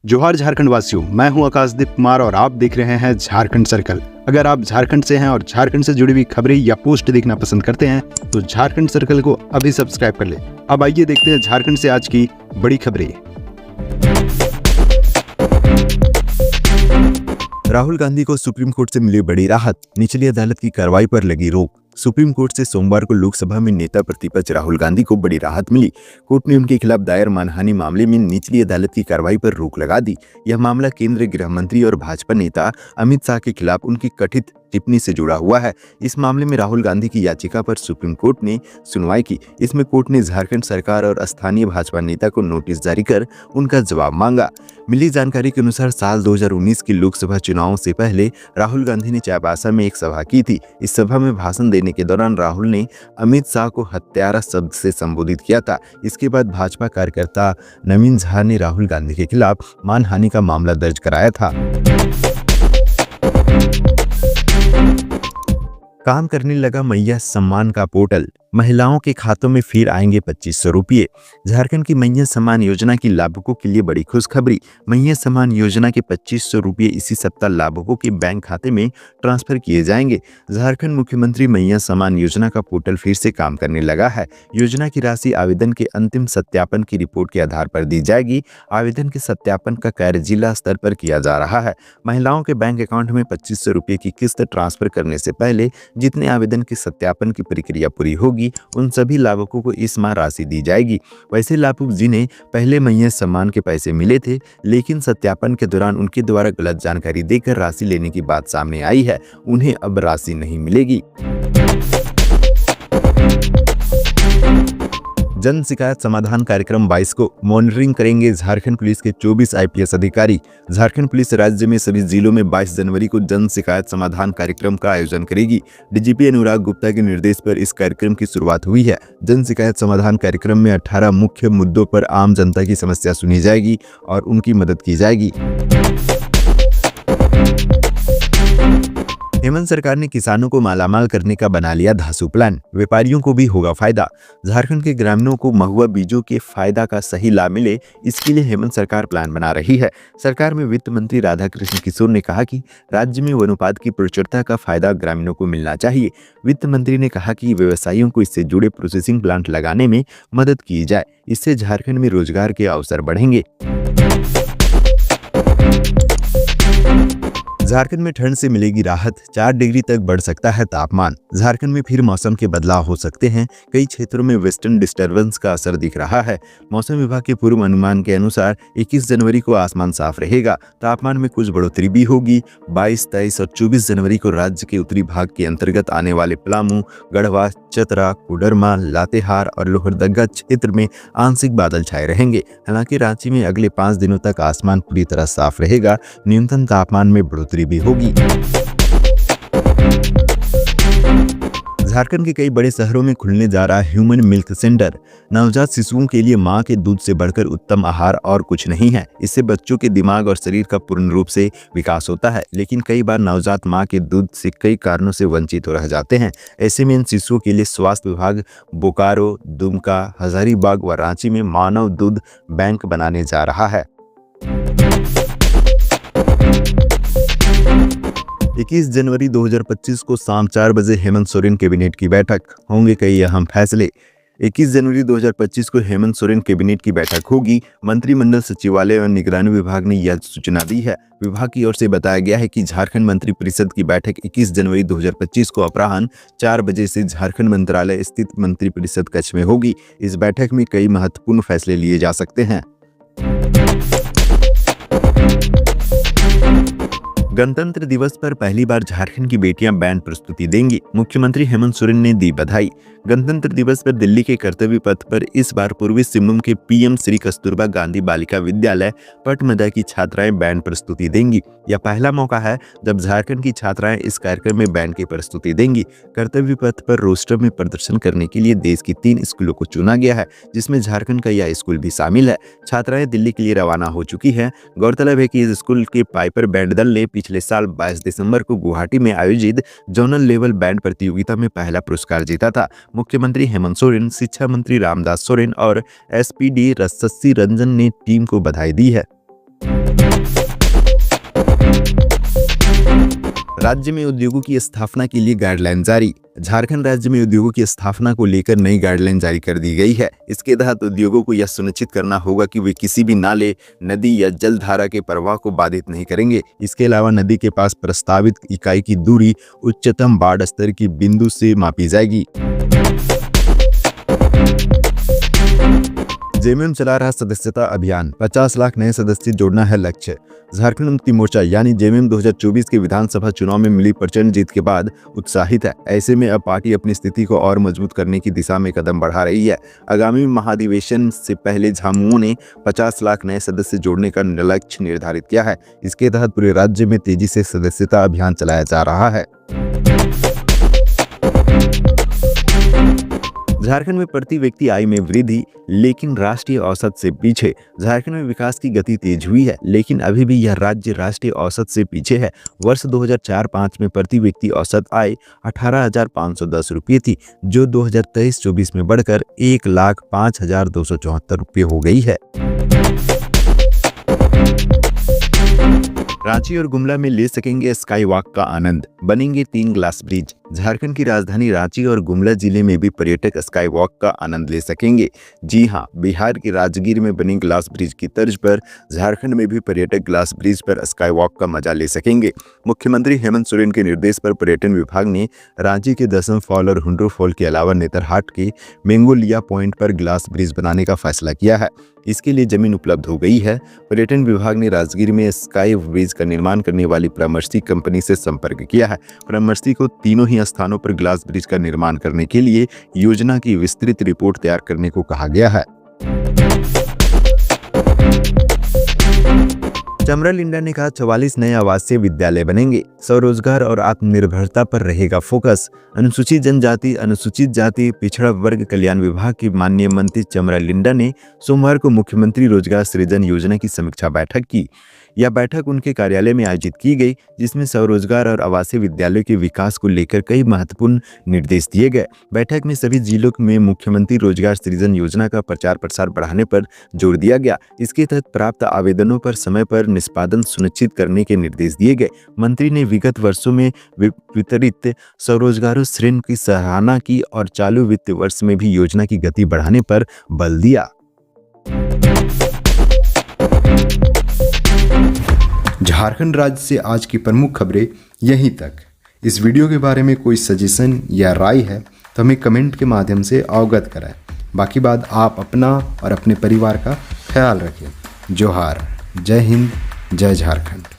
जोहार झारखंड वासियों, मैं हूं आकाशदीप कुमार और आप देख रहे हैं झारखंड सर्कल। अगर आप झारखंड से हैं और झारखंड से जुड़ी हुई खबरें या पोस्ट देखना पसंद करते हैं तो झारखंड सर्कल को अभी सब्सक्राइब कर ले। अब आइए देखते हैं झारखंड से आज की बड़ी खबरें। राहुल गांधी को सुप्रीम कोर्ट से मिली बड़ी राहत, निचली अदालत की कार्रवाई पर लगी रोक। सुप्रीम कोर्ट से सोमवार को लोकसभा में नेता प्रतिपक्ष राहुल गांधी को बड़ी राहत मिली। कोर्ट ने उनके खिलाफ दायर मानहानि मामले में निचली अदालत की कार्रवाई पर रोक लगा दी। यह मामला केंद्रीय गृह मंत्री और भाजपा नेता अमित शाह के खिलाफ उनकी कथित टिप्पणी से जुड़ा हुआ है। इस मामले में राहुल गांधी की याचिका पर सुप्रीम कोर्ट ने सुनवाई की। इसमें कोर्ट ने झारखंड सरकार और स्थानीय भाजपा नेता को नोटिस जारी कर उनका जवाब मांगा। मिली जानकारी के अनुसार साल 2019 के लोकसभा चुनावों से पहले राहुल गांधी ने चाईबासा में एक सभा की थी। इस सभा में भाषण देने के दौरान राहुल ने अमित शाह को हत्यारा शब्द से संबोधित किया था। इसके बाद भाजपा कार्यकर्ता नवीन झा ने राहुल गांधी के खिलाफ मानहानि का मामला दर्ज कराया था। काम करने लगा मैया सम्मान का पोर्टल, महिलाओं के खातों में फिर आएंगे 2500 रुपये। झारखंड की मैया सम्मान योजना की लाभुकों के लिए बड़ी खुशखबरी। मैया सम्मान योजना के 2500 रुपये इसी सप्ताह लाभुकों के बैंक खाते में ट्रांसफर किए जाएंगे। झारखंड मुख्यमंत्री मैया सम्मान योजना का पोर्टल फिर से काम करने लगा है। योजना की राशि आवेदन के अंतिम सत्यापन की रिपोर्ट के आधार पर दी जाएगी। आवेदन के सत्यापन का कार्य जिला स्तर पर किया जा रहा है। महिलाओं के बैंक अकाउंट में 2500 रुपये की किस्त ट्रांसफर करने से पहले जितने आवेदन के सत्यापन की प्रक्रिया पूरी होगी उन सभी लाभुकों को इस माह राशि दी जाएगी। वैसे लाभुक जिन्हें पहले मैया सम्मान के पैसे मिले थे लेकिन सत्यापन के दौरान उनके द्वारा गलत जानकारी देकर राशि लेने की बात सामने आई है, उन्हें अब राशि नहीं मिलेगी। जन शिकायत समाधान कार्यक्रम 22 को मॉनिटरिंग करेंगे झारखंड पुलिस के 24 आईपीएस अधिकारी। झारखंड पुलिस राज्य में सभी जिलों में 22 जनवरी को जन शिकायत समाधान कार्यक्रम का आयोजन करेगी। डीजीपी अनुराग गुप्ता के निर्देश पर इस कार्यक्रम की शुरुआत हुई है। जन शिकायत समाधान कार्यक्रम में 18 मुख्य मुद्दों पर आम जनता की समस्या सुनी जाएगी और उनकी मदद की जाएगी। हेमंत सरकार ने किसानों को मालामाल करने का बना लिया धांसू प्लान, व्यापारियों को भी होगा फायदा। झारखंड के ग्रामीणों को महुआ बीजों के फायदा का सही लाभ मिले, इसके लिए हेमंत सरकार प्लान बना रही है। सरकार में वित्त मंत्री राधाकृष्ण किशोर ने कहा कि राज्य में वनोत्पाद की प्रचुरता का फायदा ग्रामीणों को मिलना चाहिए। वित्त मंत्री ने कहा कि व्यवसायियों को इससे जुड़े प्रोसेसिंग प्लांट लगाने में मदद की जाए, इससे झारखंड में रोजगार के अवसर बढ़ेंगे। झारखंड में ठंड से मिलेगी राहत, 4 डिग्री तक बढ़ सकता है तापमान। झारखंड में फिर मौसम के बदलाव हो सकते हैं। कई क्षेत्रों में वेस्टर्न डिस्टर्बेंस का असर दिख रहा है। मौसम विभाग के पूर्व अनुमान के अनुसार 21 जनवरी को आसमान साफ रहेगा। तापमान में कुछ बढ़ोतरी भी होगी। 22, 23 और 24 जनवरी को राज्य के उत्तरी भाग के अंतर्गत आने वाले पलामू, गढ़वा, चतरा, कोडरमा, लातेहार और लोहरदगा क्षेत्र में आंशिक बादल छाए रहेंगे। हालांकि रांची में अगले 5 दिनों तक आसमान पूरी तरह साफ रहेगा। न्यूनतम तापमान में बढ़ोतरी भी होगी। झारखंड के कई बड़े शहरों में खुलने जा रहा ह्यूमन मिल्क सेंटर। नवजात शिशुओं के लिए मां के दूध से बढ़कर उत्तम आहार और कुछ नहीं है। इससे बच्चों के दिमाग और शरीर का पूर्ण रूप से विकास होता है, लेकिन कई बार नवजात मां के दूध से कई कारणों से वंचित रह जाते हैं। ऐसे में इन शिशुओं के लिए स्वास्थ्य विभाग बोकारो, दुमका, हजारीबाग व रांची में मानव दूध बैंक बनाने जा रहा है। 21 जनवरी 2025 को शाम 4 बजे हेमंत सोरेन कैबिनेट की बैठक, होंगे कई अहम फैसले। 21 जनवरी 2025 को हेमंत सोरेन कैबिनेट की बैठक होगी। मंत्रिमंडल सचिवालय और निगरानी विभाग ने यह सूचना दी है। विभाग की ओर से बताया गया है कि झारखंड मंत्री परिषद की बैठक 21 जनवरी 2025 को अपराह्न 4 बजे से झारखंड मंत्रालय स्थित मंत्री परिषद कक्ष में होगी। इस बैठक में कई महत्वपूर्ण फैसले लिए जा सकते हैं। गणतंत्र दिवस पर पहली बार झारखंड की बेटियां बैंड प्रस्तुति देंगी, मुख्यमंत्री हेमंत सोरेन ने दी बधाई। गणतंत्र दिवस पर दिल्ली के कर्तव्य पथ पर इस बार पूर्वी सिंहभूम के पीएम श्री कस्तूरबा गांधी बालिका विद्यालय पटमदा की छात्राएं बैंड प्रस्तुति देंगी। यह पहला मौका है जब झारखंड की छात्राएं इस कार्यक्रम में बैंड की प्रस्तुति देंगी। कर्तव्य पथ पर रोस्टर में प्रदर्शन करने के लिए देश की 3 स्कूलों को चुना गया है, जिसमें झारखंड का यह स्कूल भी शामिल है। छात्राएं दिल्ली के लिए रवाना हो चुकी है। गौरतलब है कि इस स्कूल के पाइपर बैंड दल ने पिछले साल 22 दिसंबर को गुवाहाटी में आयोजित जोनल लेवल बैंड प्रतियोगिता में पहला पुरस्कार जीता था। मुख्यमंत्री हेमंत सोरेन, शिक्षा मंत्री रामदास सोरेन और एसपीडी शशि रंजन ने टीम को बधाई दी है। राज्य में उद्योगों की स्थापना के लिए गाइडलाइन जारी। झारखंड राज्य में उद्योगों की स्थापना को लेकर नई गाइडलाइन जारी कर दी गई है। इसके तहत उद्योगों को यह सुनिश्चित करना होगा कि वे किसी भी नाले, नदी या जल धारा के प्रवाह को बाधित नहीं करेंगे। इसके अलावा नदी के पास प्रस्तावित इकाई की दूरी उच्चतम बाढ़ स्तर की बिंदु से मापी जाएगी। जेएमएम चला रहा सदस्यता अभियान, 50 लाख नए सदस्य जोड़ना है लक्ष्य। झारखंड मुक्ति मोर्चा यानी जेएमएम 2024 के विधानसभा चुनाव में मिली प्रचंड जीत के बाद उत्साहित है। ऐसे में अब पार्टी अपनी स्थिति को और मजबूत करने की दिशा में कदम बढ़ा रही है। आगामी महाधिवेशन से पहले झामुमो ने 50 लाख नए सदस्य जोड़ने का लक्ष्य निर्धारित किया है। इसके तहत पूरे राज्य में तेजी से सदस्यता अभियान चलाया जा रहा है। झारखंड में प्रति व्यक्ति आय में वृद्धि, लेकिन राष्ट्रीय औसत से पीछे। झारखंड में विकास की गति तेज हुई है, लेकिन अभी भी यह राज्य राष्ट्रीय औसत से पीछे है। वर्ष 2004-05 में प्रति व्यक्ति औसत आय 18,510 रुपये थी, जो 2023-24 में बढ़कर 1,05,274 रुपये हो गई है। रांची और गुमला में ले सकेंगे स्काई वॉक का आनंद, बनेंगे 3 ग्लास ब्रिज। झारखंड की राजधानी रांची और गुमला जिले में भी पर्यटक स्काई वॉक का आनंद ले सकेंगे। जी हां, बिहार के राजगीर में बनी ग्लास ब्रिज की तर्ज पर झारखंड में भी पर्यटक ग्लास ब्रिज पर स्काई वॉक का मजा ले सकेंगे। मुख्यमंत्री हेमंत सोरेन के निर्देश पर पर्यटन विभाग ने रांची के दसम फॉल और हुंड्रो फॉल के अलावा नेतरहाट के मेंगोलिया पॉइंट पर ग्लास ब्रिज बनाने का फैसला किया है। इसके लिए जमीन उपलब्ध हो गई है। पर्यटन विभाग ने राजगीर में स्काई ब्रिज का निर्माण करने वाली परामर्शी कंपनी से संपर्क किया है। परामर्शी को तीनों ही स्थानों पर ग्लास ब्रिज का निर्माण करने के लिए योजना की विस्तृत रिपोर्ट तैयार करने को कहा गया है। चमरा लिंडा ने कहा 44 नए आवासीय विद्यालय बनेंगे। स्वरोजगार और आत्मनिर्भरता पर रहेगा फोकस। अनुसूचित जनजाति, अनुसूचित जाति, पिछड़ा वर्ग कल्याण विभाग की माननीय मंत्री चमरा लिंडा ने सोमवार को मुख्यमंत्री रोजगार सृजन योजना की समीक्षा बैठक की। यह बैठक उनके कार्यालय में आयोजित की गई, जिसमें स्वरोजगार और आवासीय विद्यालयों के विकास को लेकर कई महत्वपूर्ण निर्देश दिए गए। बैठक में सभी जिलों में मुख्यमंत्री रोजगार सृजन योजना का प्रचार प्रसार बढ़ाने पर जोर दिया गया। इसके तहत प्राप्त आवेदनों पर समय पर निष्पादन सुनिश्चित करने के निर्देश दिए गए। मंत्री ने विगत वर्षों में वितरित स्वरोजगार ऋण की सराहना की और चालू वित्त वर्ष में भी योजना की गति बढ़ाने पर बल दिया। झारखंड राज्य से आज की प्रमुख खबरें यहीं तक। इस वीडियो के बारे में कोई सजेशन या राय है तो हमें कमेंट के माध्यम से अवगत कराएं। बाकी बात आप अपना और अपने परिवार का ख्याल रखें। जोहार, जय हिंद, जय झारखंड।